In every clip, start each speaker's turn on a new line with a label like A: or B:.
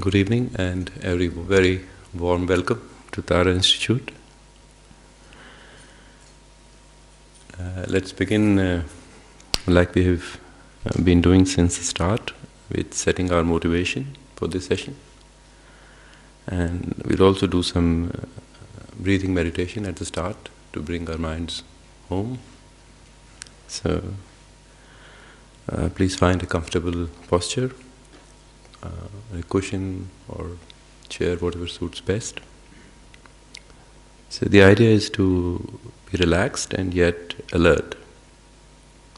A: Good evening and a very warm welcome to Tara Institute. Let's begin like we have been doing since the start, with setting our motivation for this session. And we'll also do some breathing meditation at the start to bring our minds home. So please find a comfortable posture, a cushion or chair, whatever suits best. So the idea is to be relaxed and yet alert.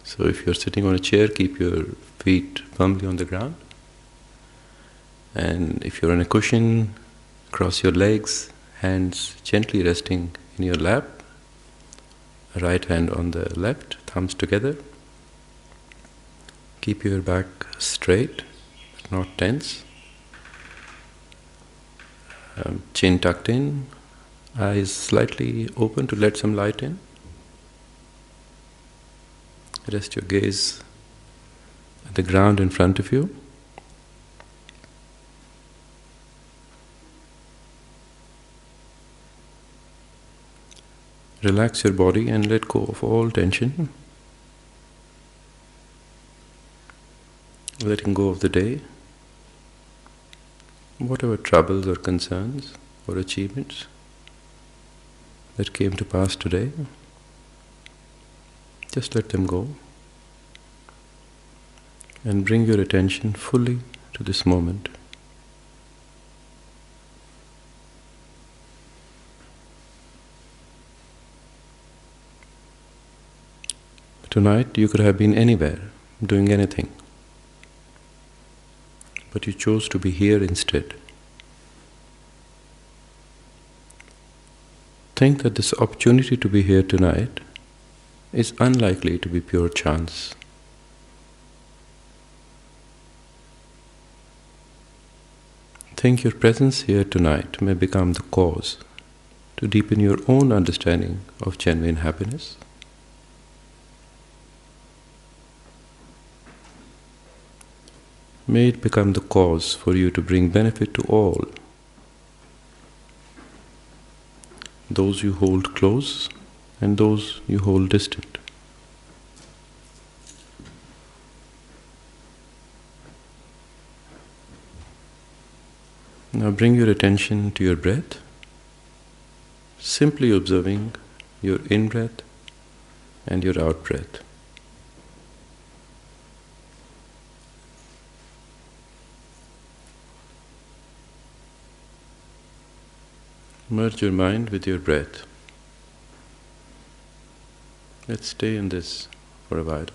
A: So if you're sitting on a chair, keep your feet firmly on the ground. And if you're on a cushion, cross your legs, hands gently resting in your lap, right hand on the left, thumbs together. Keep your back straight, but not tense. Chin tucked in, eyes slightly open to let some light in. Rest your gaze at the ground in front of you. Relax your body and let go of all tension. Letting go of the day, whatever troubles or concerns or achievements that came to pass today, just let them go and bring your attention fully to this moment. Tonight you could have been anywhere, doing anything, but you chose to be here instead. Think that this opportunity to be here tonight is unlikely to be pure chance. Think your presence here tonight may become the cause to deepen your own understanding of genuine happiness. May it become the cause for you to bring benefit to all, those you hold close and those you hold distant. Now bring your attention to your breath, simply observing your in-breath and your out-breath. Merge your mind with your breath. Let's stay in this for a while.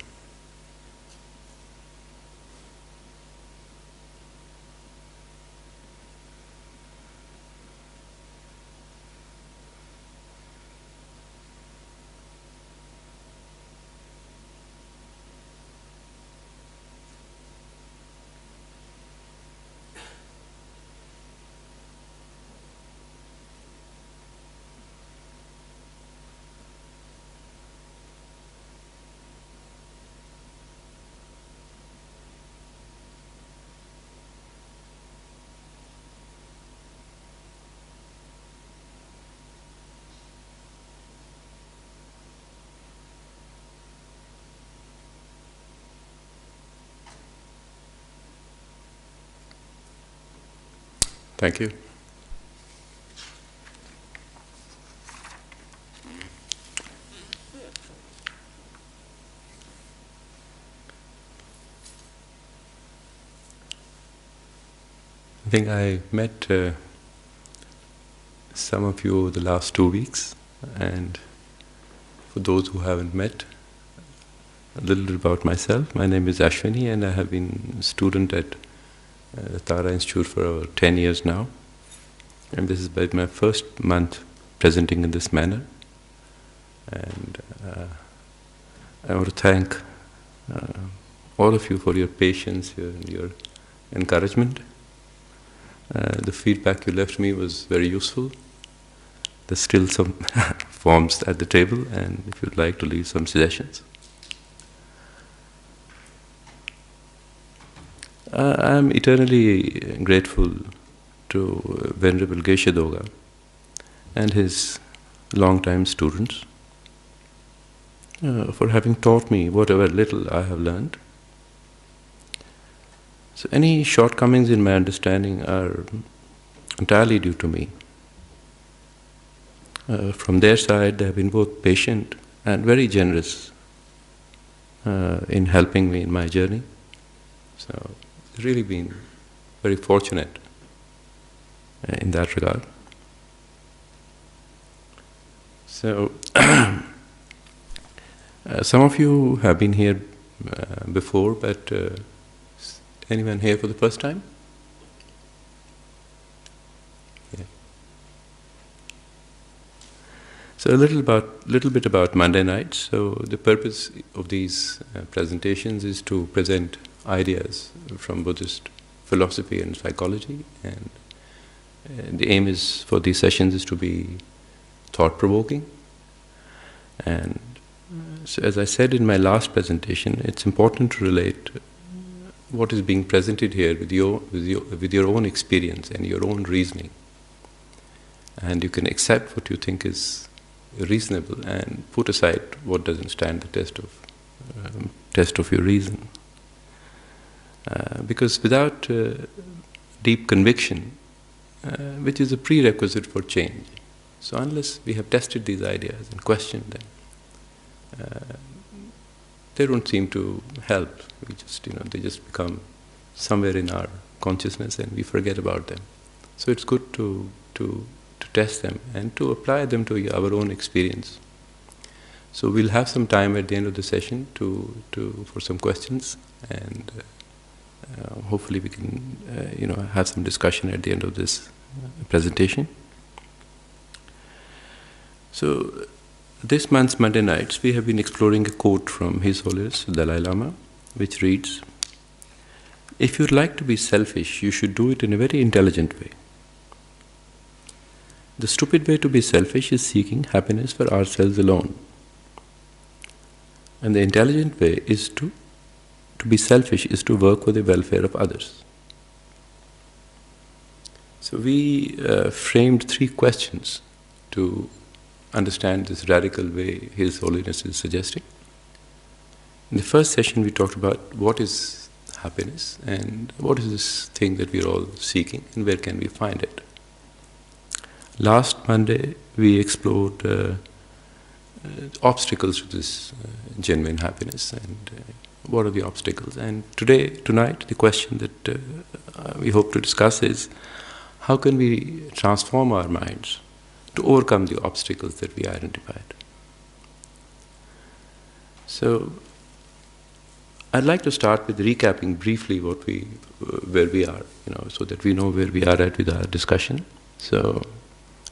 A: Thank you. I think I met some of you over the last 2 weeks, and for those who haven't met, a little bit about myself. My name is Ashvini and I have been a student at the Tara Institute for over 10 years now, and this is my first month presenting in this manner, and I want to thank all of you for your patience and your encouragement. The feedback you left me was very useful. There's still some forms at the table, and if you'd like to leave some suggestions. I am eternally grateful to Venerable Geshe Doga and his long-time students for having taught me whatever little I have learned. So any shortcomings in my understanding are entirely due to me. From their side, they have been both patient and very generous in helping me in my journey. So it's really been very fortunate in that regard. So some of you have been here before, but anyone here for the first time? Yeah. So a little bit about Monday nights. So the purpose of these presentations is to present ideas from Buddhist philosophy and psychology, and the aim is for these sessions is to be thought-provoking. And so, as I said in my last presentation, it's important to relate what is being presented here with your own experience and your own reasoning, and you can accept what you think is reasonable and put aside what doesn't stand the test of your reason. Because without deep conviction, which is a prerequisite for change, so unless we have tested these ideas and questioned them, they don't seem to help. They just become somewhere in our consciousness and we forget about them. So it's good to test them and to apply them to our own experience. So we'll have some time at the end of the session for some questions, and hopefully we can have some discussion at the end of this presentation. So this month's Monday nights we have been exploring a quote from His Holiness Dalai Lama, which reads, "If you'd like to be selfish, you should do it in a very intelligent way. The stupid way to be selfish is seeking happiness for ourselves alone. And the intelligent way is to be selfish is to work for the welfare of others." So we framed 3 questions to understand this radical way His Holiness is suggesting. In the first session we talked about what is happiness and what is this thing that we are all seeking and where can we find it. Last Monday we explored obstacles to this genuine happiness and what are the obstacles. And tonight the question that we hope to discuss is how can we transform our minds to overcome the obstacles that we identified. So I'd like to start with recapping briefly where we are, so that we know where we are at with our discussion. So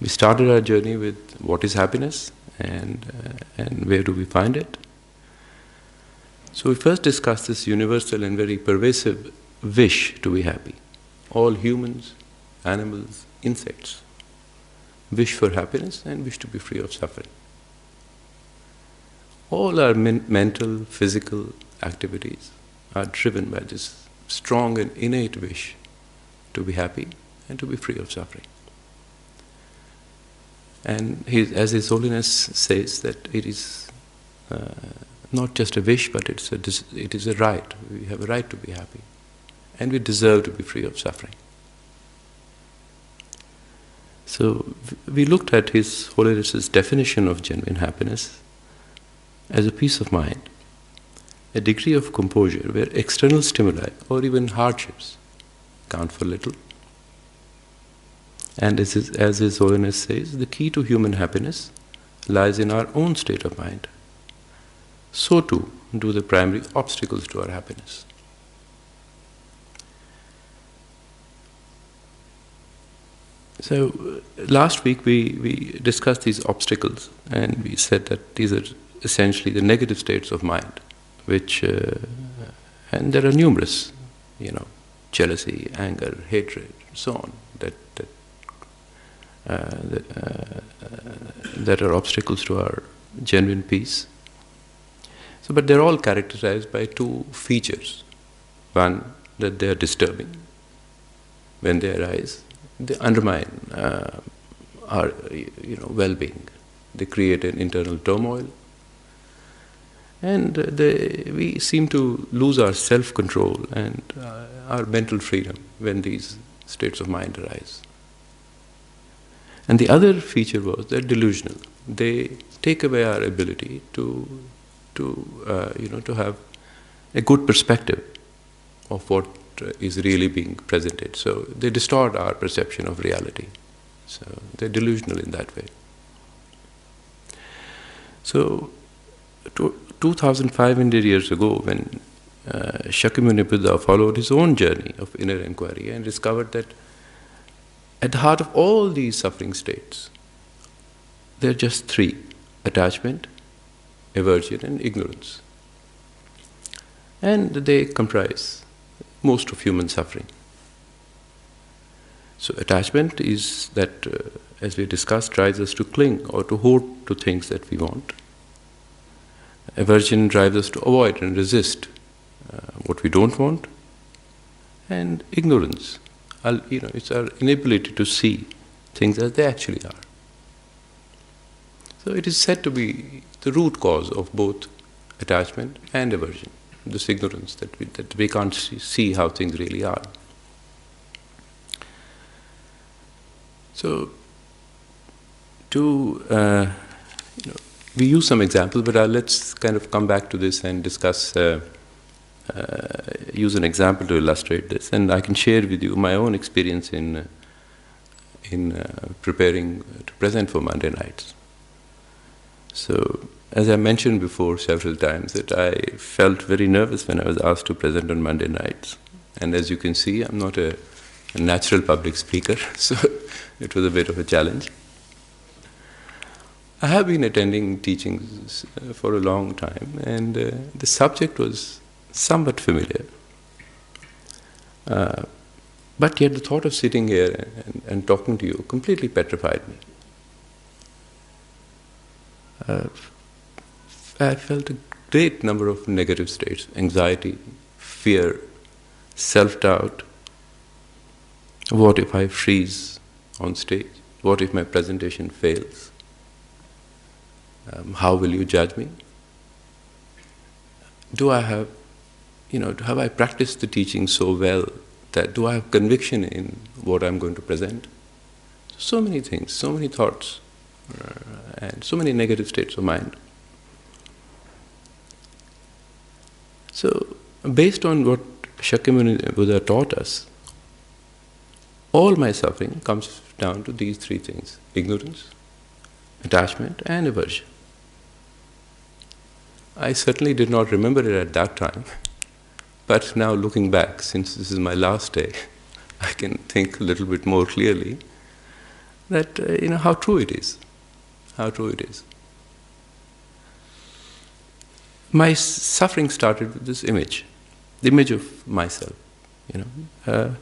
A: we started our journey with what is happiness and where do we find it. So we first discussed this universal and very pervasive wish to be happy. All humans, animals, insects wish for happiness and wish to be free of suffering. All our mental, physical activities are driven by this strong and innate wish to be happy and to be free of suffering. And as His Holiness says, that it is not just a wish, but it is a right. We have a right to be happy, and we deserve to be free of suffering. So we looked at His Holiness's definition of genuine happiness as a peace of mind, a degree of composure where external stimuli or even hardships count for little. And as His Holiness says, the key to human happiness lies in our own state of mind. So too do the primary obstacles to our happiness. So last week we discussed these obstacles, and we said that these are essentially the negative states of mind, which and there are numerous, jealousy, anger, hatred, so on, that are obstacles to our genuine peace. So, but they're all characterized by 2 features. One, that they are disturbing. When they arise, they undermine our well-being. They create an internal turmoil, and we seem to lose our self-control and our mental freedom when these states of mind arise. And the other feature was they're delusional. They take away our ability to have a good perspective of what is really being presented. So they distort our perception of reality. So they're delusional in that way. So 2,500 years ago, when Shakyamuni Buddha followed his own journey of inner inquiry and discovered that at the heart of all these suffering states, there are just three: attachment, aversion, and ignorance. And they comprise most of human suffering. So attachment is that, as we discussed, drives us to cling or to hold to things that we want. Aversion drives us to avoid and resist what we don't want. And ignorance, it's our inability to see things as they actually are. So it is said to be the root cause of both attachment and aversion, this ignorance that we can't see how things really are. So, we use some examples, but let's kind of come back to this and discuss, use an example to illustrate this. And I can share with you my own experience in preparing to present for Monday nights. So, as I mentioned before several times, that I felt very nervous when I was asked to present on Monday nights. And as you can see, I'm not a natural public speaker, so it was a bit of a challenge. I have been attending teachings for a long time, and the subject was somewhat familiar. But yet the thought of sitting here and talking to you completely petrified me. I felt a great number of negative states: anxiety, fear, self-doubt. What if I freeze on stage? What if my presentation fails? How will you judge me? Have I practiced the teaching so well that do I have conviction in what I'm going to present? So many things, so many thoughts, and so many negative states of mind. So, based on what Shakyamuni Buddha taught us, all my suffering comes down to these three things: ignorance, attachment, and aversion. I certainly did not remember it at that time, but now looking back, since this is my last day, I can think a little bit more clearly that, how true it is. How true it is. My suffering started with this image, the image of myself, an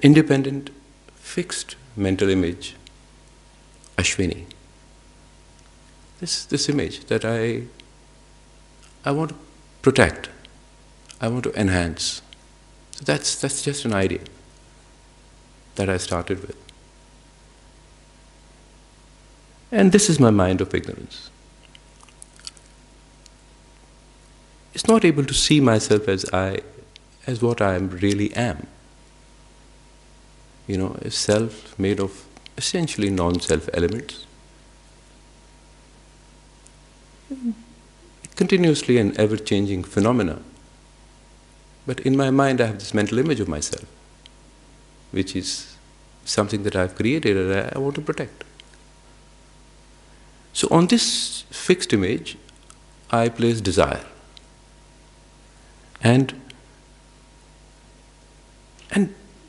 A: independent, fixed mental image, Ashvini. This image that I want to protect, I want to enhance. So that's just an idea that I started with. And this is my mind of ignorance. It's not able to see myself as what I really am. A self made of essentially non-self elements. Continuously an ever-changing phenomena. But in my mind I have this mental image of myself, which is something that I've created and I want to protect. So on this fixed image, I place desire. And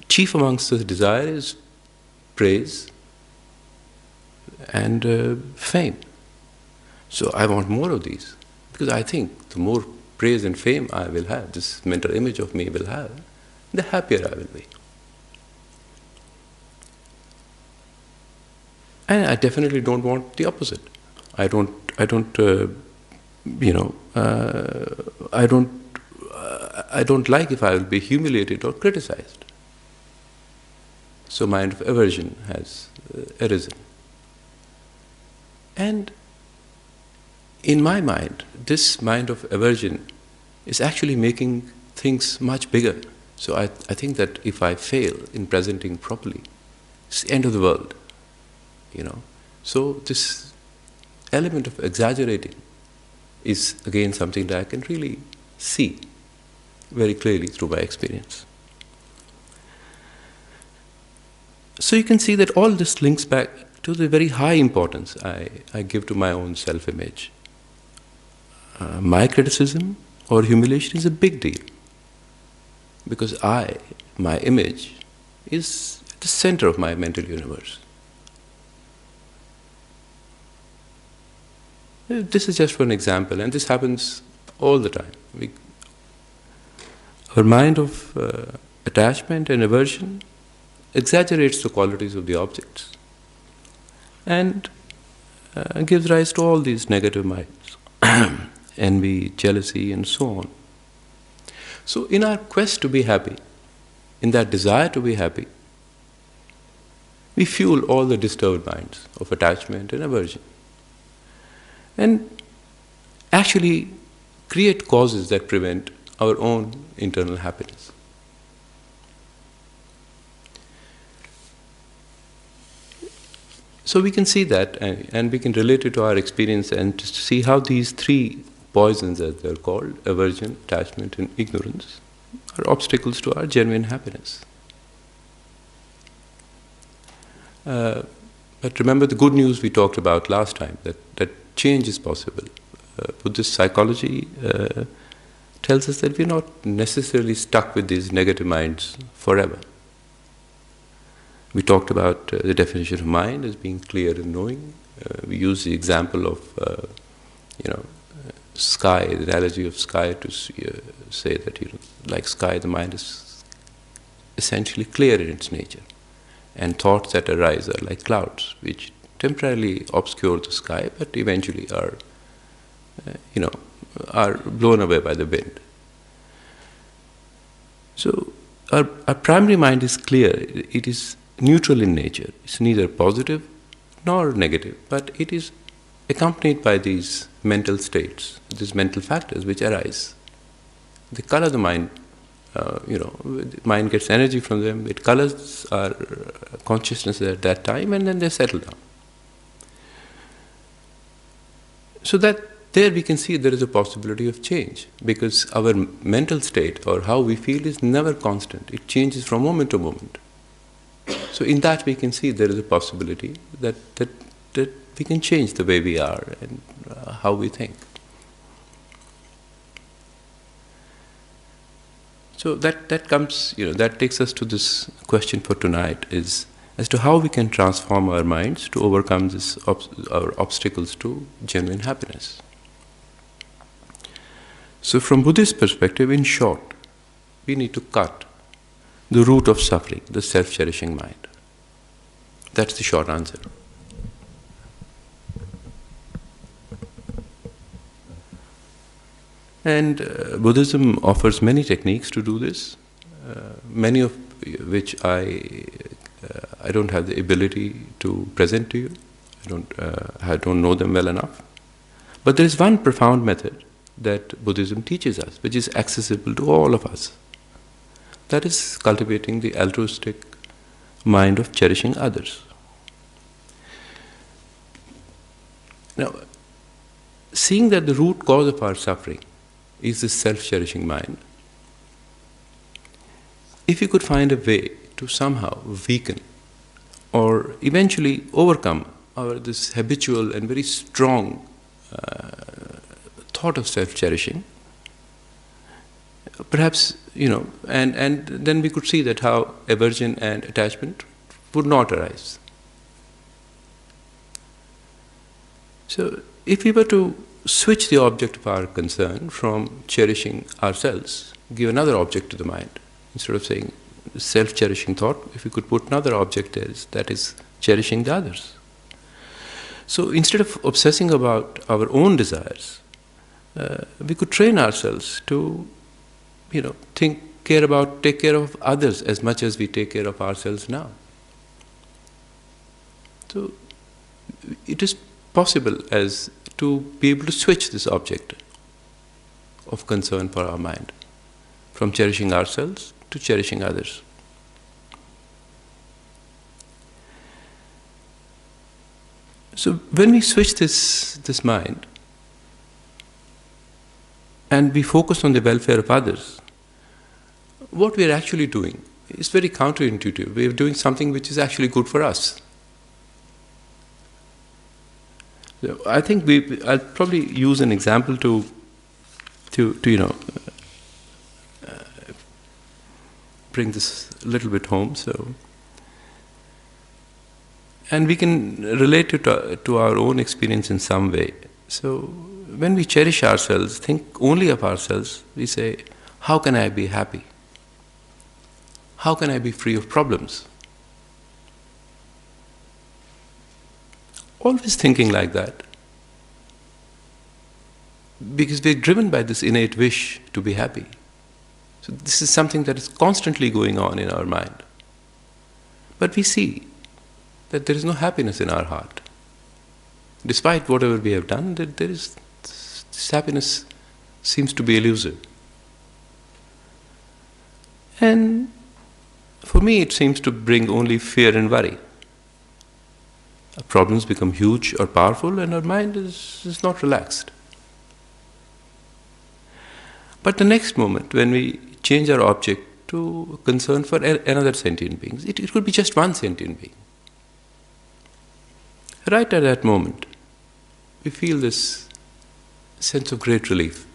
A: chief amongst this desire is praise and fame. So I want more of these, because I think the more praise and fame I will have, this mental image of me will have, the happier I will be. And I definitely don't want the opposite. I I don't like if I will be humiliated or criticized. So mind of aversion has arisen. And in my mind, this mind of aversion is actually making things much bigger. So I think that if I fail in presenting properly, it's the end of the world, you know. So this element of exaggerating is again something that I can really see very clearly through my experience. So you can see that all this links back to the very high importance I give to my own self-image. My criticism or humiliation is a big deal, because my image, is at the center of my mental universe. This is just one example, and this happens all the time. Our mind of attachment and aversion exaggerates the qualities of the objects and gives rise to all these negative minds, envy, jealousy, and so on. So in our quest to be happy, in that desire to be happy, we fuel all the disturbed minds of attachment and aversion, and actually create causes that prevent our own internal happiness. So we can see that, and we can relate it to our experience and just see how these three poisons, as they're called, aversion, attachment, and ignorance, are obstacles to our genuine happiness. But remember the good news we talked about last time, that change is possible. Buddhist psychology tells us that we're not necessarily stuck with these negative minds forever. We talked about the definition of mind as being clear and knowing. We use the example of, sky, the analogy of sky, to say that, like sky, the mind is essentially clear in its nature. And thoughts that arise are like clouds, which temporarily obscure the sky, but eventually are blown away by the wind. So our primary mind is clear. It is neutral in nature. It's neither positive nor negative, but it is accompanied by these mental states, these mental factors which arise. They color the mind. The mind gets energy from them. It colors our consciousness at that time, and then they settle down. So that there we can see there is a possibility of change, because our mental state or how we feel is never constant. It changes from moment to moment. So in that we can see there is a possibility that we can change the way we are and how we think. So that comes, that takes us to this question for tonight, is as to how we can transform our minds to overcome our obstacles to genuine happiness. So from Buddhist perspective, in short, we need to cut the root of suffering, the self-cherishing mind. That's the short answer. And Buddhism offers many techniques to do this, many of which I don't have the ability to present to you. I don't know them well enough. But there is one profound method that Buddhism teaches us, which is accessible to all of us. That is cultivating the altruistic mind of cherishing others. Now, seeing that the root cause of our suffering is this self-cherishing mind, if you could find a way to somehow weaken or eventually overcome this habitual and very strong thought of self-cherishing, perhaps, and then we could see that how aversion and attachment would not arise. So if we were to switch the object of our concern from cherishing ourselves, give another object to the mind, instead of saying self-cherishing thought, if we could put another object there, that is cherishing the others. So instead of obsessing about our own desires, we could train ourselves to take care of others as much as we take care of ourselves now. So it is possible as to be able to switch this object of concern for our mind from cherishing ourselves to cherishing others. So when we switch this mind and we focus on the welfare of others, what we are actually doing is very counterintuitive. We are doing something which is actually good for us. So I think I'll probably use an example to bring this a little bit home. So, and we can relate it to our own experience in some way. So when we cherish ourselves, think only of ourselves, we say, how can I be happy? How can I be free of problems? Always thinking like that. Because we're driven by this innate wish to be happy. So this is something that is constantly going on in our mind. But we see that there is no happiness in our heart. Despite whatever we have done, this happiness seems to be elusive. And for me, it seems to bring only fear and worry. Problems become huge or powerful, and our mind is not relaxed. But the next moment, when we change our object to concern for another sentient being, it could be just one sentient being. Right at that moment, we feel this sense of great relief.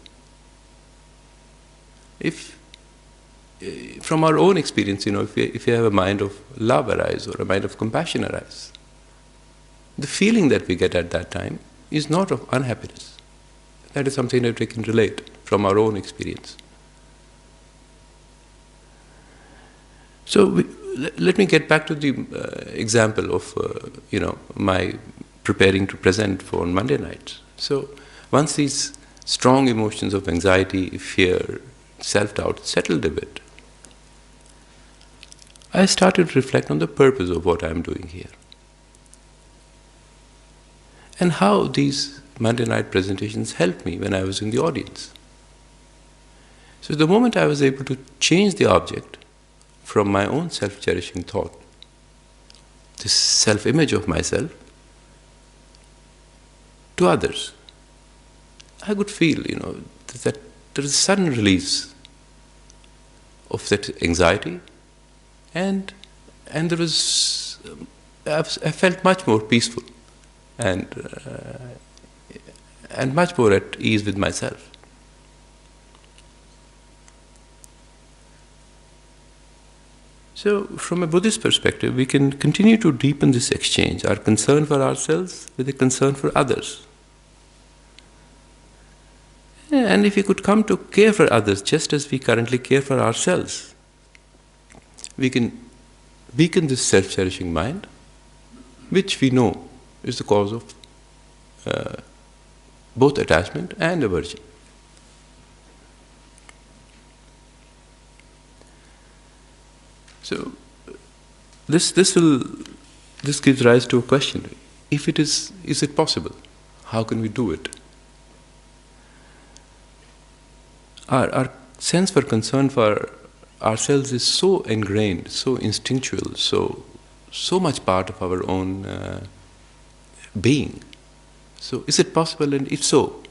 A: From our own experience, if we have a mind of love arise or a mind of compassion arise, the feeling that we get at that time is not of unhappiness. That is something that we can relate from our own experience. So let me get back to the example of my preparing to present for Monday nights. So once these strong emotions of anxiety, fear, self-doubt settled a bit, I started to reflect on the purpose of what I am doing here and how these Monday night presentations helped me when I was in the audience. So the moment I was able to change the object from my own self-cherishing thought, this self-image of myself, to others, I could feel, that there is a sudden release of that anxiety, and there was, I felt much more peaceful and much more at ease with myself. So, from a Buddhist perspective, we can continue to deepen this exchange, our concern for ourselves with a concern for others. And if we could come to care for others just as we currently care for ourselves, we can weaken this self-cherishing mind, which we know is the cause of both attachment and aversion. So this gives rise to a question: if it is it possible? How can we do it? Our sense for concern for ourselves is so ingrained, so instinctual, so much part of our own being. So is it possible, and if so?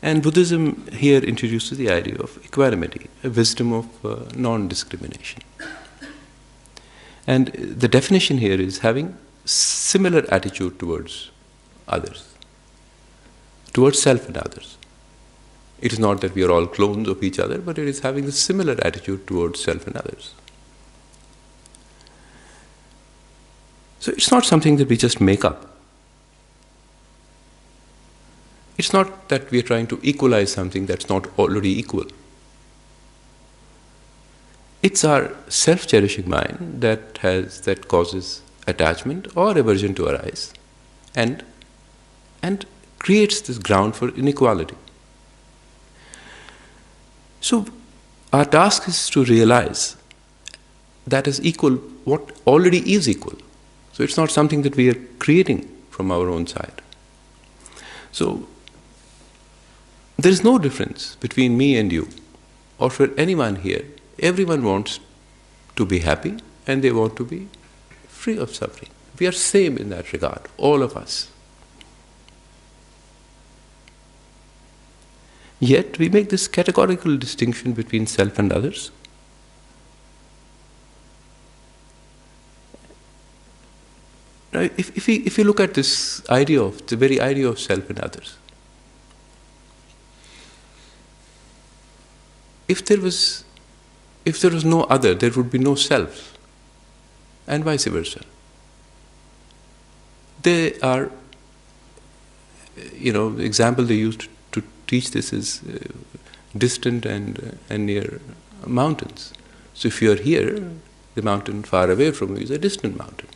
A: And Buddhism here introduces the idea of equanimity, a wisdom of non-discrimination. And the definition here is having similar attitude towards others, towards self and others. It is not that we are all clones of each other, but it is having a similar attitude towards self and others. So it's not something that we just make up. It's not that we are trying to equalize something that's not already equal. It's our self-cherishing mind that causes attachment or aversion to arise and creates this ground for inequality. So our task is to realize that is equal, what already is equal. So it's not something that we are creating from our own side. So there is no difference between me and you, or for anyone here. Everyone wants to be happy and they want to be free of suffering. We are same in that regard, all of us. Yet we make this categorical distinction between self and others. Now, if you look at this idea of, the very idea of self and others, if there was no other, there would be no self, and vice versa. They are, the example they used to teach this is distant and near mountains. So if you are here, the mountain far away from you is a distant mountain.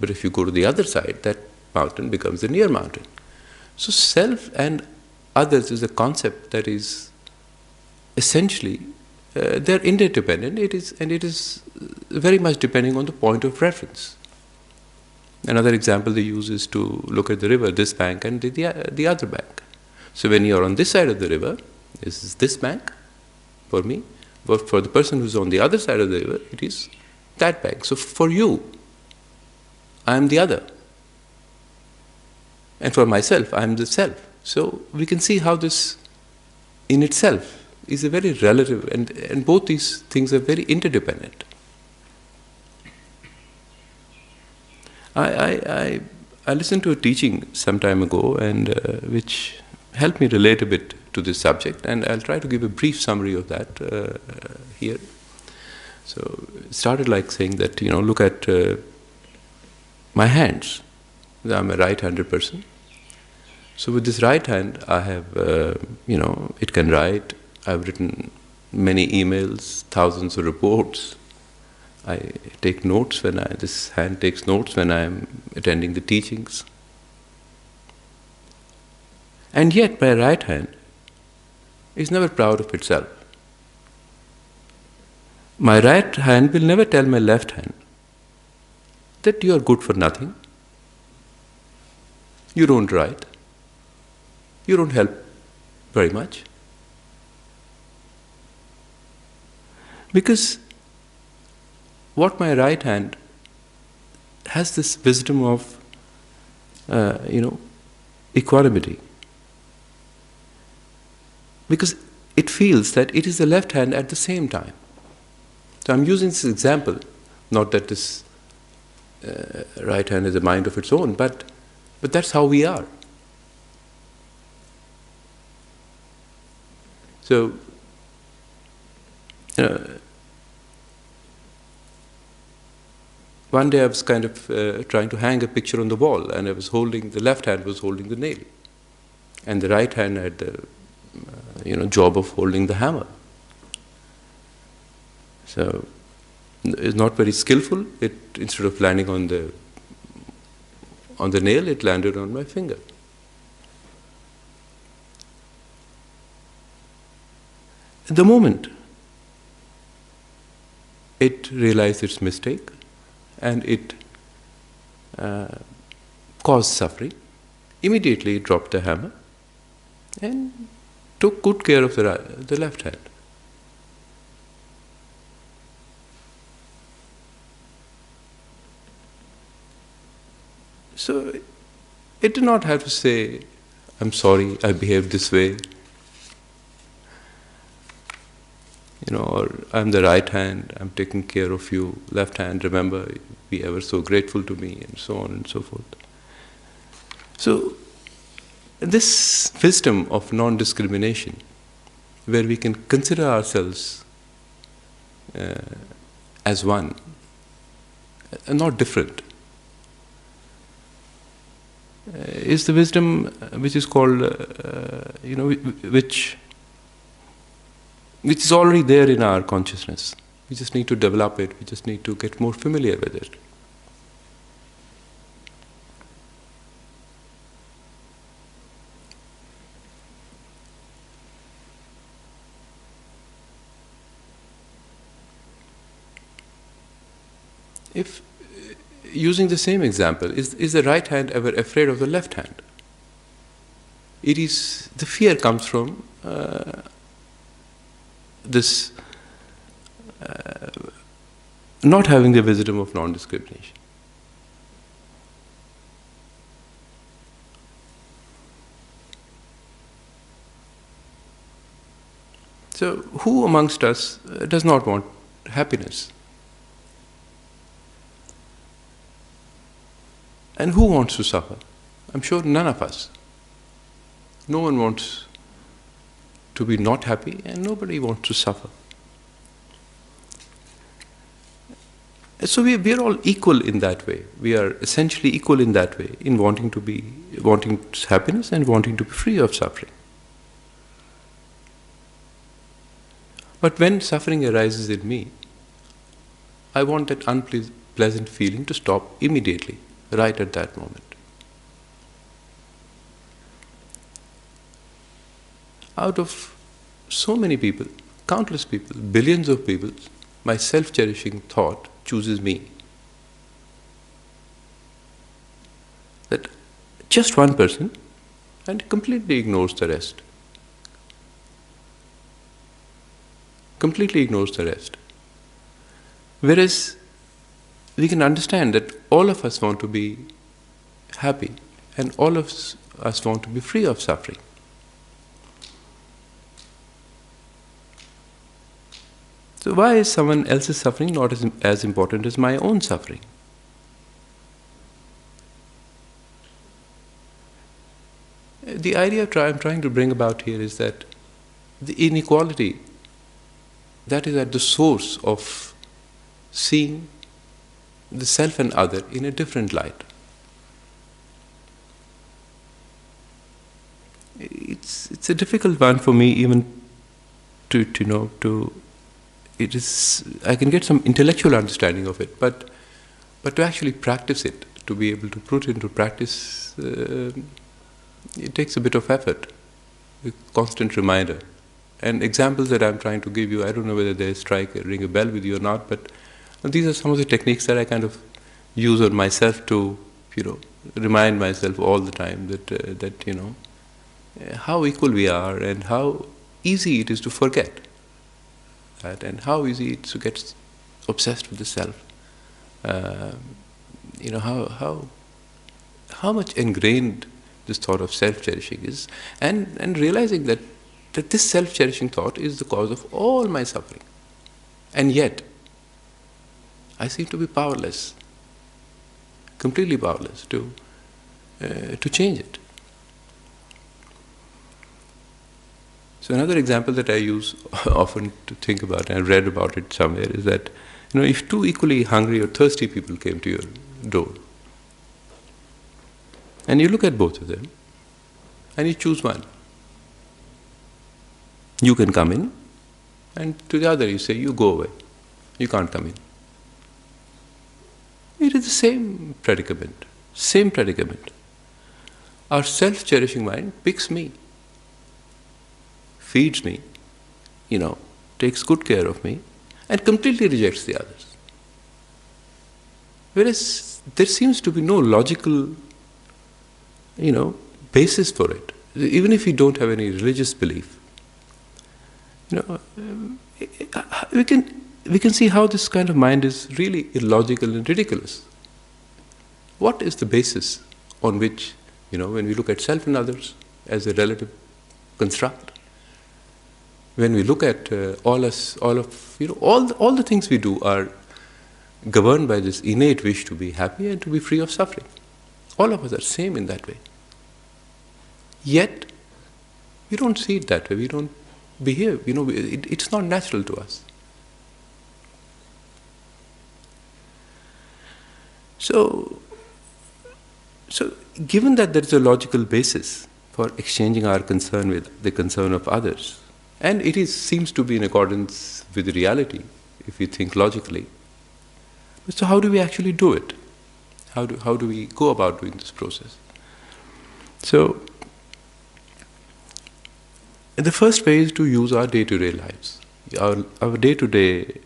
A: But if you go to the other side, that mountain becomes a near mountain. So self and others is a concept that is essentially, they're interdependent. It is very much depending on the point of reference. Another example they use is to look at the river, this bank and the other bank. So when you're on this side of the river, this is this bank for me, but for the person who's on the other side of the river, it is that bank. So for you, I am the other. And for myself, I am the self. So we can see how this in itself is a very relative, and both these things are very interdependent. I listened to a teaching some time ago, and which helped me relate a bit to this subject, and I'll try to give a brief summary of that here. So it started like saying that, look at my hands. I'm a right-handed person. So with this right hand, I have, it can write. I've written many emails, thousands of reports. I take notes this hand takes notes when I am attending the teachings. And yet my right hand is never proud of itself. My right hand will never tell my left hand that you are good for nothing. You don't write. You don't help very much. Because what my right hand has this wisdom of, equanimity. Because it feels that it is the left hand at the same time. So I'm using this example, not that this right hand has a mind of its own, but that's how we are. So, one day I was kind of trying to hang a picture on the wall, and the left hand was holding the nail, and the right hand had the job of holding the hammer. So it's not very skillful. It, instead of landing on the nail, it landed on my finger. At the moment it realized its mistake, and it caused suffering, immediately it dropped the hammer and took good care of the left hand. So it did not have to say, I'm sorry, I behaved this way, or I'm the right hand, I'm taking care of you, left hand, remember, be ever so grateful to me, and so on and so forth. So this wisdom of non-discrimination, where we can consider ourselves as one, and not different, is the wisdom which is called, which is already there in our consciousness. We just need to develop it, we just need to get more familiar with it. If, using the same example, is the right hand ever afraid of the left hand? It is, the fear comes from this not having the wisdom of non-discrimination. So, who amongst us does not want happiness? And who wants to suffer? I'm sure none of us. No one wants to be not happy, and nobody wants to suffer. So we are all equal in that way. We are essentially equal in that way, in wanting happiness and wanting to be free of suffering. But when suffering arises in me, I want that unpleasant feeling to stop immediately, right at that moment. Out of so many people, countless people, billions of people, my self-cherishing thought chooses me. That just one person, and completely ignores the rest. Completely ignores the rest. Whereas we can understand that all of us want to be happy, and all of us want to be free of suffering. So why is someone else's suffering not as important as my own suffering? The idea I'm trying to bring about here is that the inequality that is at the source of seeing the self and other in a different light. It's a difficult one for me even to it is, I can get some intellectual understanding of it, but to actually practice it, to be able to put it into practice, it takes a bit of effort, a constant reminder. And examples that I'm trying to give you, I don't know whether they ring a bell with you or not, but these are some of the techniques that I kind of use on myself to, remind myself all the time that how equal we are and how easy it is to forget. That, and how easy it is to get obsessed with the self. How much ingrained this thought of self-cherishing is, and realizing that this self-cherishing thought is the cause of all my suffering. And yet, I seem to be powerless, completely powerless to change it. So another example that I use often to think about, and I read about it somewhere, is that if two equally hungry or thirsty people came to your door, and you look at both of them, and you choose one, you can come in, and to the other you say, you go away, you can't come in. It is the same predicament, same predicament. Our self-cherishing mind picks me, feeds me, takes good care of me, and completely rejects the others. Whereas there seems to be no logical, basis for it. Even if you don't have any religious belief, we can see how this kind of mind is really illogical and ridiculous. What is the basis on which, when we look at self and others as a relative construct, when we look at all the things we do are governed by this innate wish to be happy and to be free of suffering. All of us are same in that way. Yet, we don't see it that way. We don't behave. It's not natural to us. So given that there is a logical basis for exchanging our concern with the concern of others, and it seems to be in accordance with reality, if we think logically. So how do we actually do it? How do we go about doing this process? So, the first way is to use our day-to-day lives, our day-to-day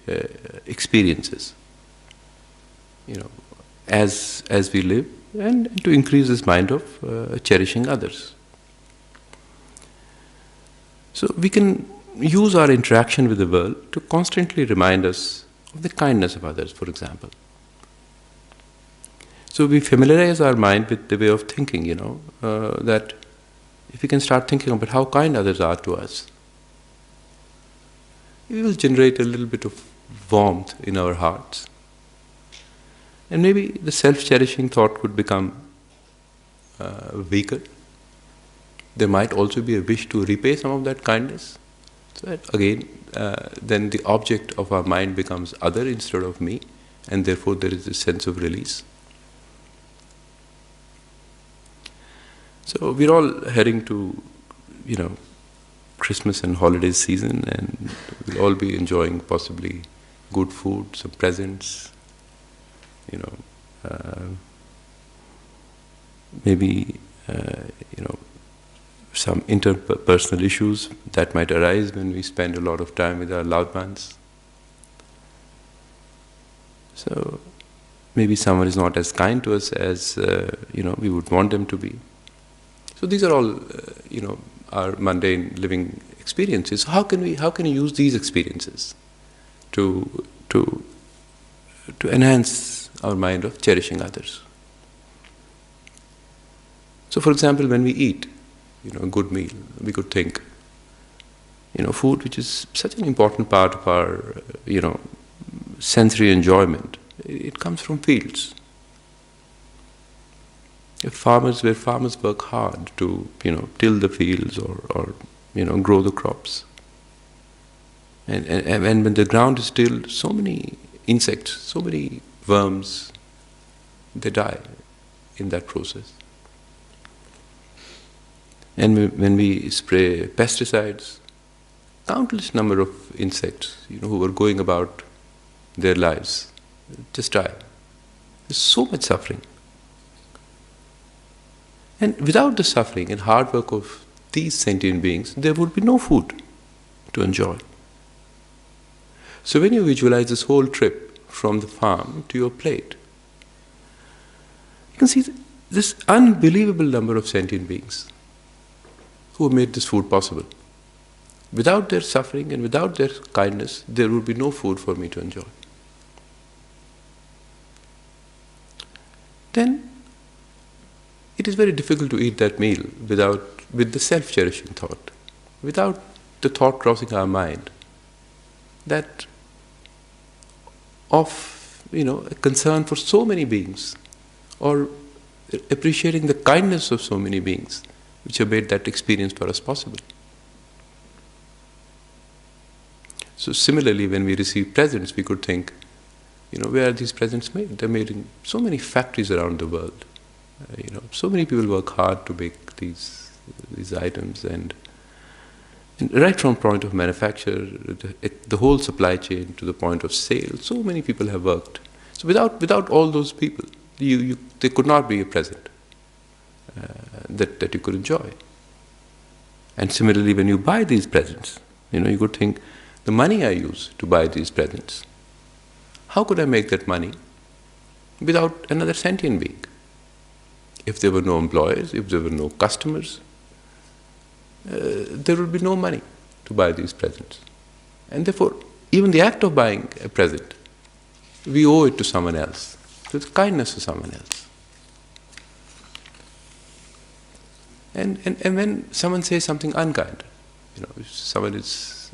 A: experiences. as we live, and to increase this mind of cherishing others. So we can use our interaction with the world to constantly remind us of the kindness of others, for example. So we familiarize our mind with the way of thinking, that if we can start thinking about how kind others are to us, we will generate a little bit of warmth in our hearts. And maybe the self-cherishing thought could become weaker. There might also be a wish to repay some of that kindness. So that again, then the object of our mind becomes other instead of me, and therefore there is a sense of release. So we're all heading to, Christmas and holiday season, and we'll all be enjoying possibly good food, some presents, maybe some interpersonal issues that might arise when we spend a lot of time with our loved ones. So maybe someone is not as kind to us as we would want them to be. So these are all our mundane living experiences. How can we use these experiences to enhance our mind of cherishing others? So, for example, when we eat, a good meal, we could think, food, which is such an important part of our, sensory enjoyment, it comes from fields. Where farmers work hard to, till the fields or grow the crops. And when the ground is tilled, so many insects, so many worms, they die in that process. And when we spray pesticides, countless number of insects, who are going about their lives, just die. There's so much suffering. And without the suffering and hard work of these sentient beings, there would be no food to enjoy. So when you visualize this whole trip from the farm to your plate, you can see this unbelievable number of sentient beings who have made this food possible. Without their suffering and without their kindness, there would be no food for me to enjoy. Then it is very difficult to eat that meal with the self-cherishing thought, without the thought crossing our mind that of a concern for so many beings, or appreciating the kindness of so many beings which have made that experience for us possible. So similarly, when we receive presents, we could think, where are these presents made? They're made in so many factories around the world. So many people work hard to make these items, and right from point of manufacture, the whole supply chain to the point of sale, so many people have worked. So without all those people, there could not be a present that you could enjoy. And similarly, when you buy these presents, you could think, the money I use to buy these presents, how could I make that money without another sentient being? If there were no employers, if there were no customers, there would be no money to buy these presents. And therefore, even the act of buying a present, we owe it to someone else, to the kindness of someone else. And when someone says something unkind, if someone is,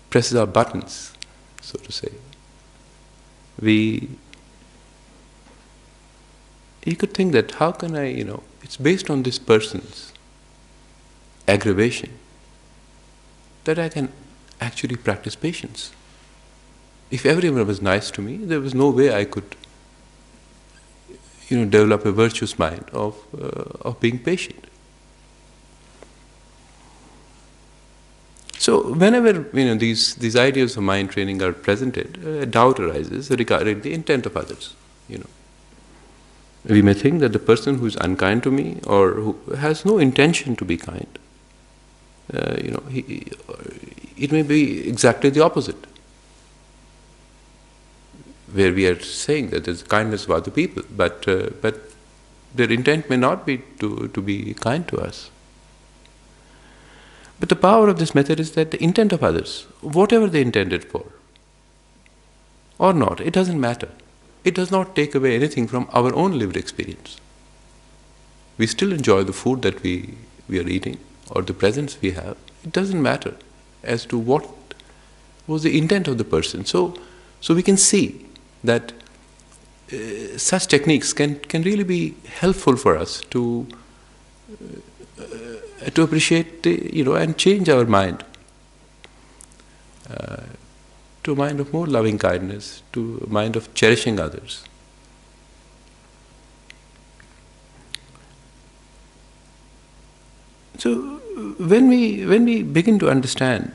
A: presses our buttons, so to say, you could think that how can I, it's based on this person's aggravation that I can actually practice patience. If everyone was nice to me, there was no way I could, develop a virtuous mind of being patient. So whenever these ideas of mind training are presented, doubt arises regarding the intent of others. We may think that the person who is unkind to me or who has no intention to be kind, it may be exactly the opposite. where we are saying that there's kindness of other people, but their intent may not be to be kind to us. But the power of this method is that the intent of others, whatever they intended for, or not, it doesn't matter. It does not take away anything from our own lived experience. We still enjoy the food that we are eating, or the presence we have. It doesn't matter as to what was the intent of the person. So we can see that such techniques can really be helpful for us to appreciate, and change our mind to a mind of more loving kindness, to a mind of cherishing others. So when we begin to understand,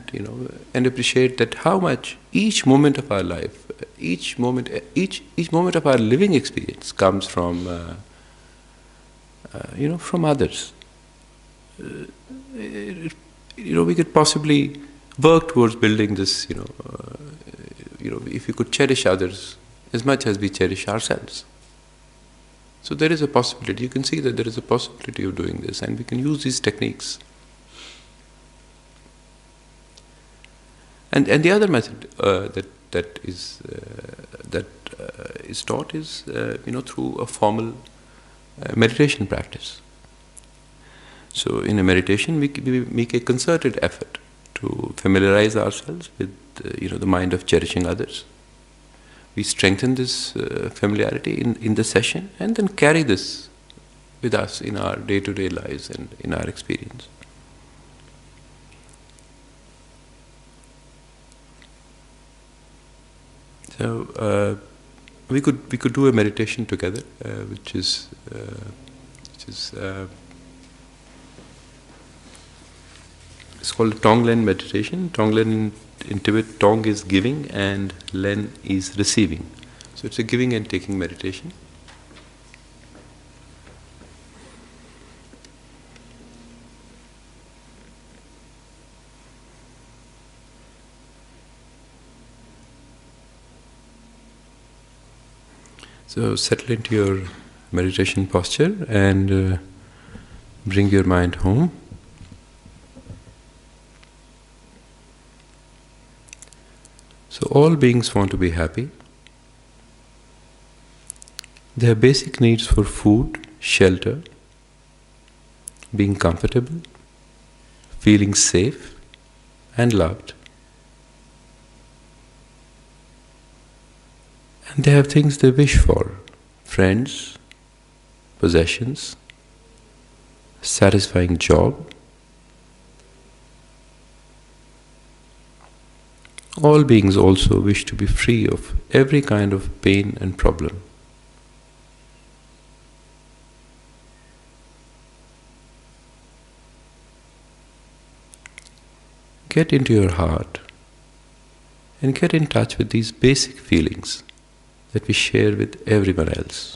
A: and appreciate that how much each moment of our life, each moment of our living experience comes from from others. We could possibly work towards building this. If we could cherish others as much as we cherish ourselves. So there is a possibility. You can see that there is a possibility of doing this, and we can use these techniques. And the other method that is taught is through a formal meditation practice. So in a meditation, we make a concerted effort to familiarize ourselves with the mind of cherishing others. We strengthen this familiarity in the session, and then carry this with us in our day-to-day lives and in our experience. So we could do a meditation together, which is it's called Tonglen meditation. Tonglen in Tibet, Tong is giving and Len is receiving. So it's a giving and taking meditation. So settle into your meditation posture and bring your mind home. So all beings want to be happy. They have basic needs for food, shelter, being comfortable, feeling safe and loved. And they have things they wish for: friends, possessions, satisfying job. All beings also wish to be free of every kind of pain and problem. Get into your heart and get in touch with these basic feelings that we share with everyone else.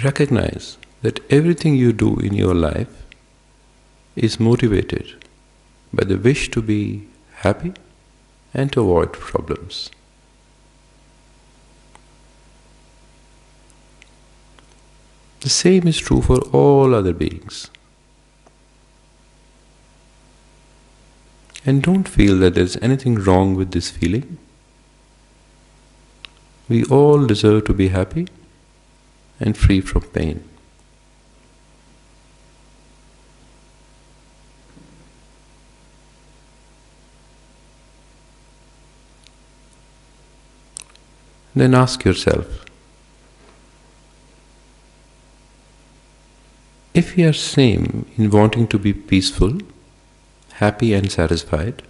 A: Recognize that everything you do in your life is motivated by the wish to be happy and to avoid problems. The same is true for all other beings. And don't feel that there's anything wrong with this feeling. We all deserve to be happy and free from pain. Then ask yourself, if we are same in wanting to be peaceful, happy and satisfied,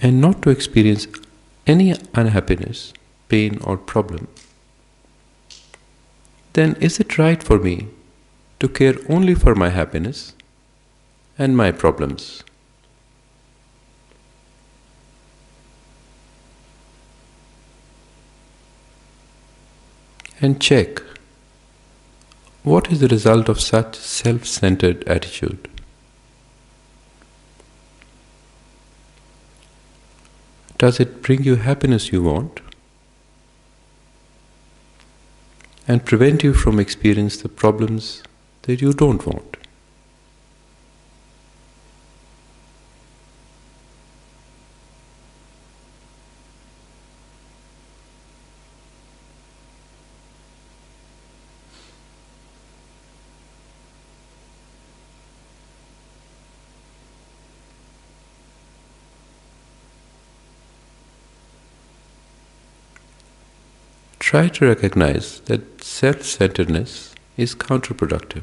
A: and not to experience any unhappiness, pain or problem, then is it right for me to care only for my happiness and my problems? and check what is the result of such self-centered attitude. Does it bring you happiness you want and prevent you from experiencing the problems that you don't want? Try to recognize that self-centeredness is counterproductive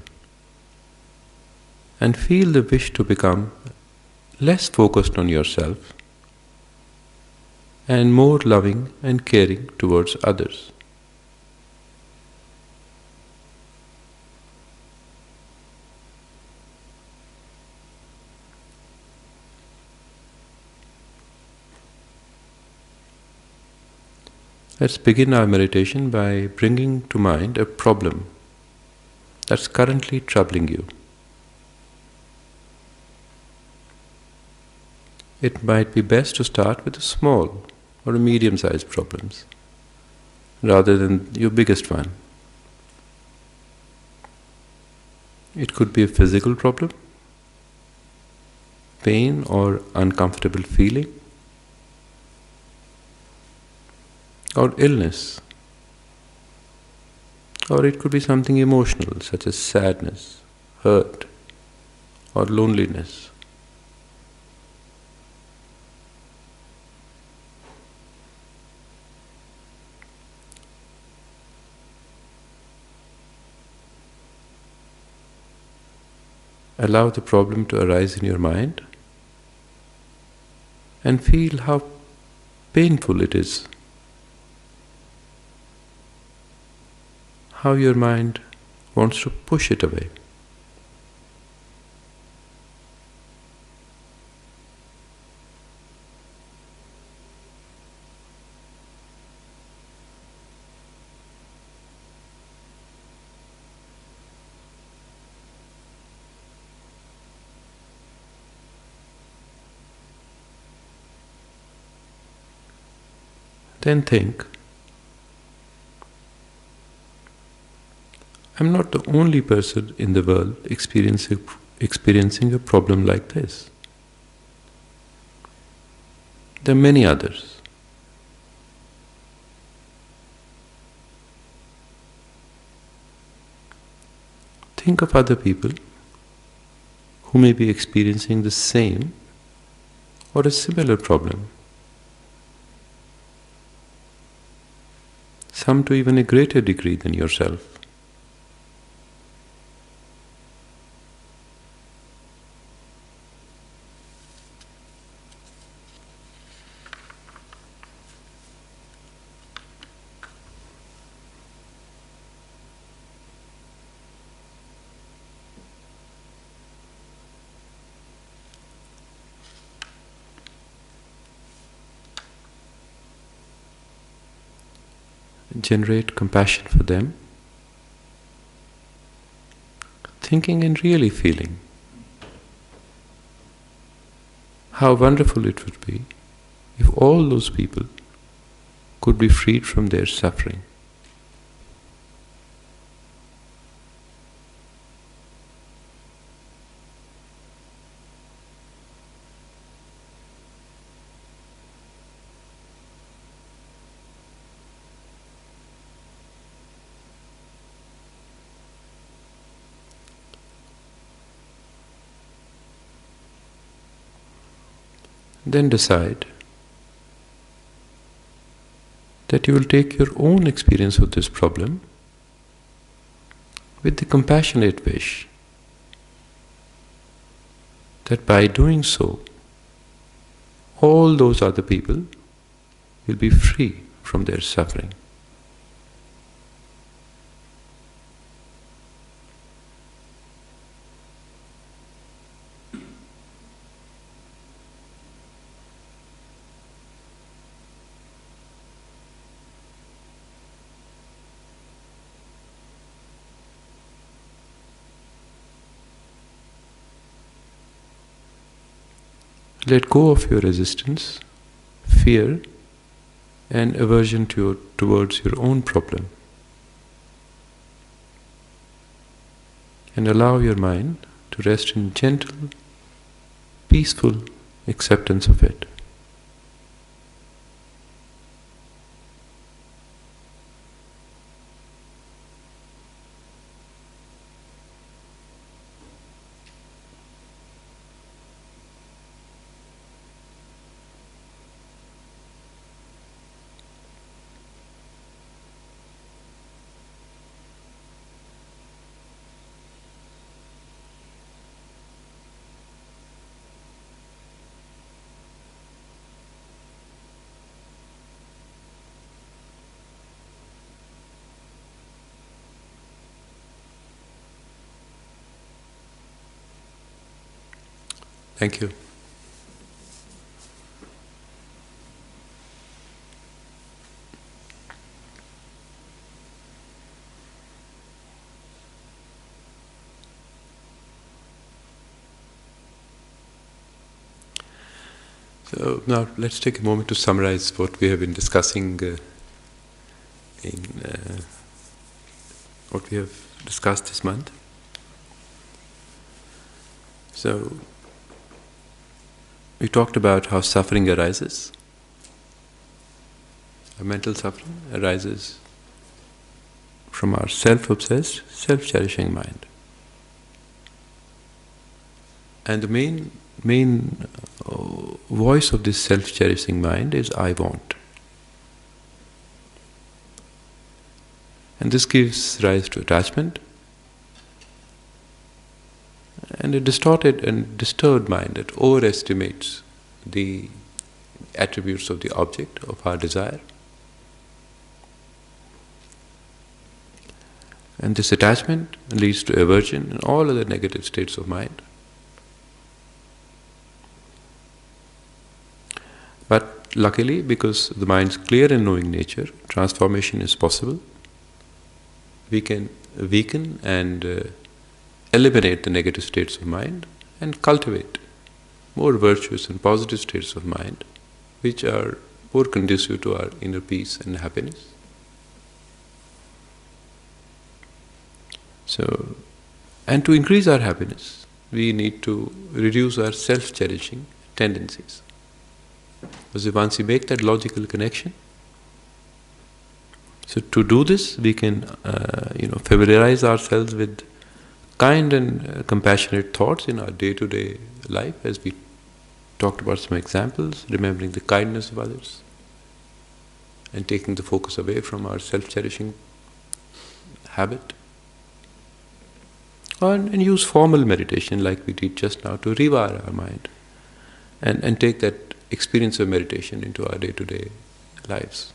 A: and feel the wish to become less focused on yourself and more loving and caring towards others. Let's begin our meditation by bringing to mind a problem that's currently troubling you. It might be best to start with a small or a medium-sized problems rather than your biggest one. It could be a physical problem, pain or uncomfortable feeling, or illness, or it could be something emotional such as sadness, hurt, or loneliness. Allow the problem to arise in your mind and feel how painful it is. How your mind wants to push it away. Then think, I'm not the only person in the world experiencing a problem like this. There are many others. Think of other people who may be experiencing the same or a similar problem. Some to even a greater degree than yourself. Generate compassion for them, thinking and really feeling how wonderful it would be if all those people could be freed from their suffering. Then decide that you will take your own experience of this problem with the compassionate wish that by doing so, all those other people will be free from their suffering. let go of your resistance, fear, and aversion towards your own problem. And allow your mind to rest in gentle, peaceful acceptance of it. Thank you. So now let's take a moment to summarize what we have been discussing what we have discussed this month. So we talked about how suffering arises. Our mental suffering arises from our self-obsessed, self-cherishing mind. And the main voice of this self-cherishing mind is I want. And this gives rise to attachment and a distorted and disturbed mind that overestimates the attributes of the object of our desire. And this attachment leads to aversion and all other negative states of mind. But luckily, because the mind's clear and knowing nature, transformation is possible. We can weaken and eliminate the negative states of mind and cultivate more virtuous and positive states of mind, which are more conducive to our inner peace and happiness. So, and to increase our happiness, we need to reduce our self-cherishing tendencies. Because once we make that logical connection, so to do this, we can, familiarize ourselves with kind and compassionate thoughts in our day-to-day life, as we talked about some examples, remembering the kindness of others and taking the focus away from our self-cherishing habit. And use formal meditation like we did just now to rewire our mind and take that experience of meditation into our day-to-day lives.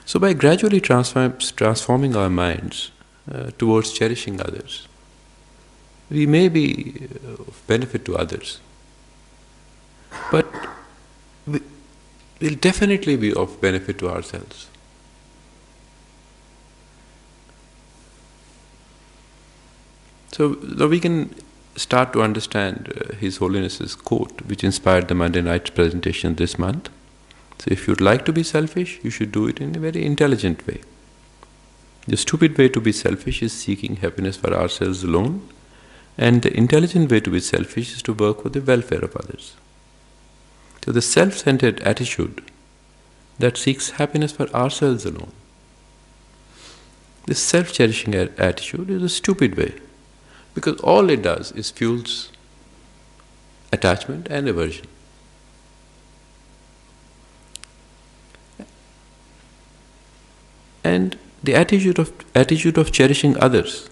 A: So by gradually transforming our minds towards cherishing others, we may be of benefit to others, but we'll definitely be of benefit to ourselves. So now we can start to understand His Holiness's quote, which inspired the Monday night's presentation this month. So if you'd like to be selfish, you should do it in a very intelligent way. The stupid way to be selfish is seeking happiness for ourselves alone, and the intelligent way to be selfish is to work for the welfare of others. So the self-centered attitude that seeks happiness for ourselves alone, this self-cherishing attitude is a stupid way, because all it does is fuels attachment and aversion. And the attitude of cherishing others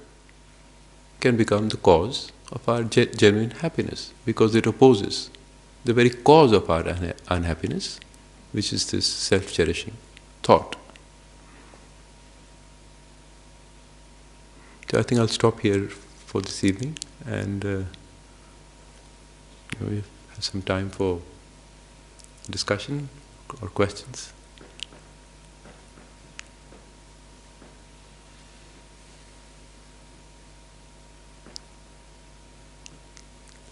A: can become the cause of our genuine happiness, because it opposes the very cause of our unhappiness, which is this self-cherishing thought. So I think I'll stop here for this evening, and we have some time for discussion or questions.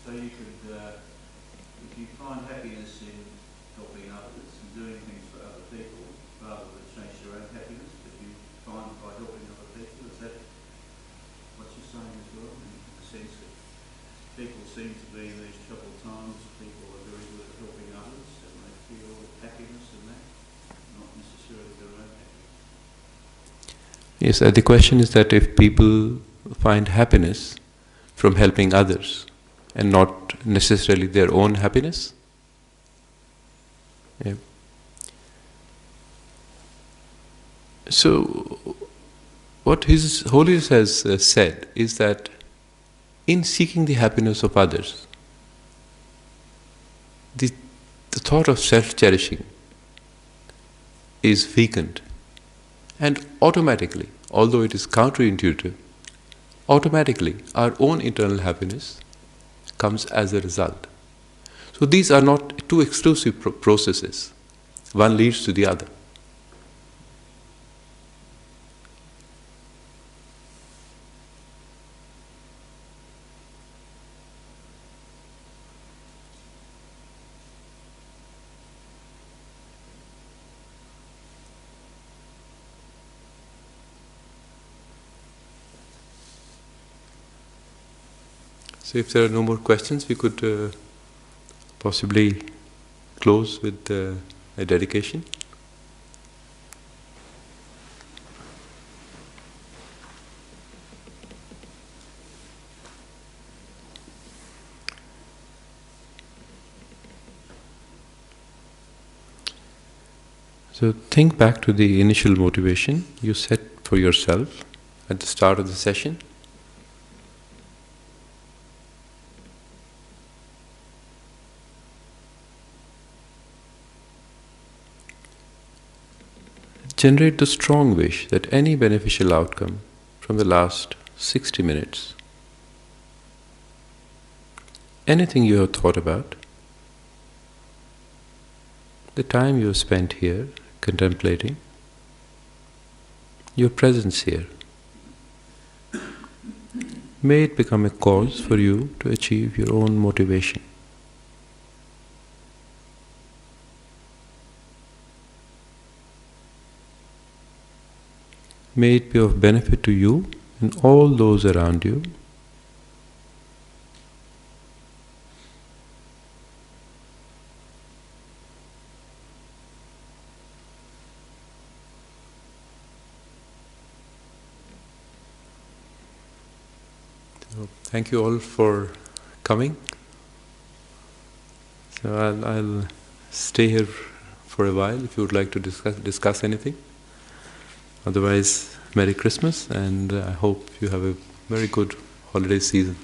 B: So you could, if you find happiness in helping others and doing things for other people, rather than chase your own happiness, but you find by helping other people, is that what you're saying as well? In the sense that people seem to be in these troubled times, people are very good at helping others and they feel happiness in that, not necessarily their own happiness.
A: Yes, the question is that if people find happiness from helping others and not necessarily their own happiness. Yeah. So, what His Holiness has said is that in seeking the happiness of others, the thought of self-cherishing is weakened, and automatically, although it is counterintuitive, automatically our own internal happiness comes as a result. So these are not two exclusive processes. One leads to the other. So if there are no more questions, we could possibly close with a dedication. So think back to the initial motivation you set for yourself at the start of the session. Generate the strong wish that any beneficial outcome from the last 60 minutes, anything you have thought about, the time you have spent here contemplating, your presence here, may it become a cause for you to achieve your own motivation. May it be of benefit to you and all those around you. So, thank you all for coming. So I'll stay here for a while if you would like to discuss anything. Otherwise, Merry Christmas, and I hope you have a very good holiday season.